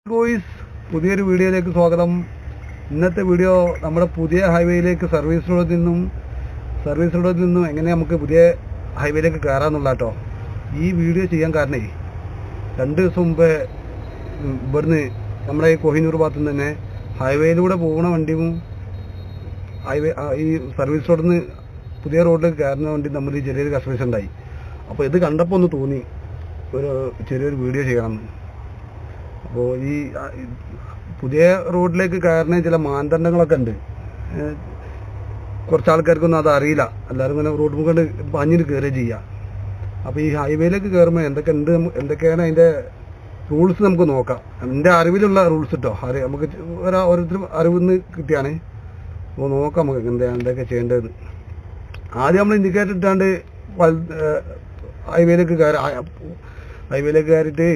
ഗോയ്സ് പുതിയൊരു വീഡിയോയിലേക്ക് സ്വാഗതം. ഇന്നത്തെ വീഡിയോ നമ്മുടെ പുതിയ ഹൈവേയിലേക്ക് സർവീസ് റോഡിൽ നിന്നും എങ്ങനെ നമുക്ക് പുതിയ ഹൈവേയിലേക്ക് കയറാമെന്നുള്ള കേട്ടോ. ഈ വീഡിയോ ചെയ്യാൻ കാരണേ 2 ദിവസം മുമ്പേ ഇവിടുന്ന് നമ്മുടെ ഈ കോഹിനൂർ ഭാഗത്തു നിന്ന് തന്നെ ഹൈവേയിലൂടെ പോകുന്ന വണ്ടിയും ഈ സർവീസ് റോഡിൽ നിന്ന് പുതിയ റോഡിലേക്ക് കയറുന്ന വണ്ടി തമ്മിൽ ചെറിയൊരു കസ്റ്റമേഴ്സ് ഉണ്ടായി. അപ്പോൾ ഇത് കണ്ടപ്പോൾ ഒന്ന് തോന്നി ചെറിയൊരു വീഡിയോ ചെയ്യണമെന്ന്. അപ്പോൾ ഈ പുതിയ റോഡിലേക്ക് കയറുന്ന ചില മാനദണ്ഡങ്ങളൊക്കെ ഉണ്ട്. കുറച്ച് ആൾക്കാർക്കൊന്നും അത് അറിയില്ല. എല്ലാവരും ഇങ്ങനെ റോഡ് മുഖണ്ട് പാഞ്ഞിട്ട് കയറുക ചെയ്യുക. അപ്പോൾ ഈ ഹൈവേയിലേക്ക് കയറുമ്പോൾ എന്തൊക്കെയാണ് അതിൻ്റെ റൂൾസ് നമുക്ക് നോക്കാം. എൻ്റെ അറിവിലുള്ള റൂൾസ് കേട്ടോ. നമുക്ക് ഓരോരുത്തരും അറിവിൽ നിന്ന് കിട്ടിയാണ്. അപ്പോൾ നോക്കാം നമുക്ക് എന്തൊക്കെ ചെയ്യേണ്ടത്. ആദ്യം നമ്മൾ ഇൻഡിക്കേറ്റർ ഇട്ടാണ്ട് ഹൈവേയിലേക്ക് കയറിയിട്ട്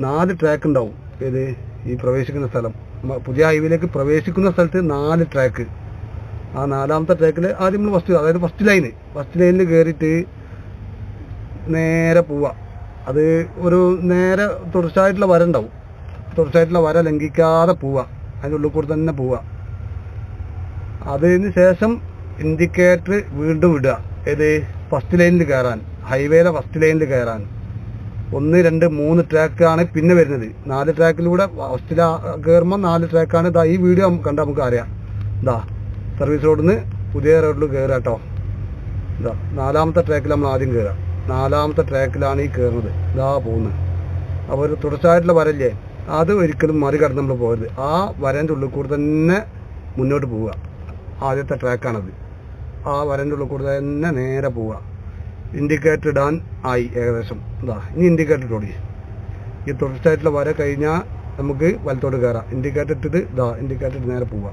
4 ട്രാക്ക് ഉണ്ടാവും. ഏത് ഈ പ്രവേശിക്കുന്ന സ്ഥലം, പുതിയ ഹൈവേയിലേക്ക് പ്രവേശിക്കുന്ന സ്ഥലത്ത് 4 ട്രാക്ക്. ആ 4ാമത്തെ ട്രാക്കിൽ ആദ്യം നമ്മൾ ഫസ്റ്റ് ലൈനിൽ കയറിയിട്ട് നേരെ പോവുക. അത് ഒരു നേരെ തുടർച്ചയായിട്ടുള്ള വര ഉണ്ടാവും. തുടർച്ചയായിട്ടുള്ള വര ലംഘിക്കാതെ പോവുക. അതിൻ്റെ ഉള്ളിൽ കൂടെ തന്നെ പോവുക. അതിന് ശേഷം ഇൻഡിക്കേറ്റർ വീണ്ടും വിടുക. ഏത് ഫസ്റ്റ് ലൈനിൽ കയറാൻ, ഹൈവേയിലെ ഫസ്റ്റ് ലൈനിൽ കയറാൻ. 1, 2, 3 ട്രാക്കാണ് പിന്നെ വരുന്നത്. 4 ട്രാക്കിലൂടെ ഫസ്റ്റിൽ കയറുമ്പോൾ 4 ട്രാക്കാണ്. ഈ വീഡിയോ കണ്ടാൽ നമുക്ക് അറിയാം. സർവീസ് റോഡിൽ നിന്ന് പുതിയ റോഡിൽ കയറുക കേട്ടോ. 4ാമത്തെ ട്രാക്കിൽ നമ്മൾ ആദ്യം കയറുക. 4ാമത്തെ ട്രാക്കിലാണ് ഈ കയറുന്നത്. പോകുന്നത്. അപ്പോൾ ഒരു തുടർച്ചയായിട്ടുള്ള വരല്ലേ, അത് ഒരിക്കലും മറികടന്ന് നമ്മൾ പോകരുത്. ആ വരേൻ്റെ ഉള്ളിൽ കൂടെ തന്നെ മുന്നോട്ട് പോവുക. ആദ്യത്തെ ട്രാക്കാണത്. ആ വരേൻ്റെ ഉള്ളിൽ കൂടെ തന്നെ നേരെ പോവുക. ഇൻഡിക്കേറ്റർ ഇടാൻ ആയി ഏകദേശം. ഇനി ഇൻഡിക്കേറ്റർ ഇട്ടോടി. ഈ തുടർച്ചയായിട്ടുള്ള വര കഴിഞ്ഞാൽ നമുക്ക് വലത്തോട്ട് കയറാം. ഇൻഡിക്കേറ്റർ ഇട്ടിട്ട് ഇൻഡിക്കേറ്റർ നേരെ പോവുക.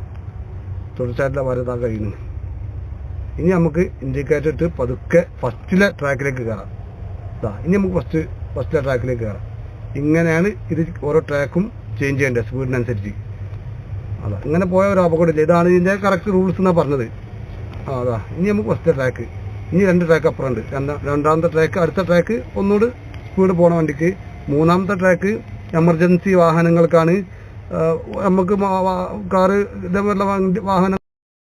തുടർച്ചയായിട്ടുള്ള വര കഴിയുന്നു. ഇനി നമുക്ക് ഇൻഡിക്കേറ്റർ ഇട്ട് പതുക്കെ ഫസ്റ്റിലെ ട്രാക്കിലേക്ക് കയറാം. ഇനി നമുക്ക് ഫസ്റ്റിലെ ട്രാക്കിലേക്ക് കയറാം. ഇങ്ങനെയാണ് ഇത് ഓരോ ട്രാക്കും ചേഞ്ച് ചെയ്യേണ്ടത് സ്പീഡിനനുസരിച്ച്. ഇങ്ങനെ പോയ ഒരു അപകടമില്ല. ഇതാണ് ഇതിൻ്റെ കറക്റ്റ് റൂൾസ് എന്നാണ് പറഞ്ഞത്. ഇനി നമുക്ക് ഫസ്റ്റ് ട്രാക്ക്. ഇനി 2 ട്രാക്ക് അപ്പുറമുണ്ട്. രണ്ടാമത്തെ ട്രാക്ക്, അടുത്ത ട്രാക്ക് ഒന്നുകൂടി സ്പീഡ് പോണ വണ്ടിക്ക്. 3ാമത്തെ ട്രാക്ക് എമർജൻസി വാഹനങ്ങൾക്കാണ്. നമുക്ക് കാറ് ഇതേപോലുള്ള വാഹനം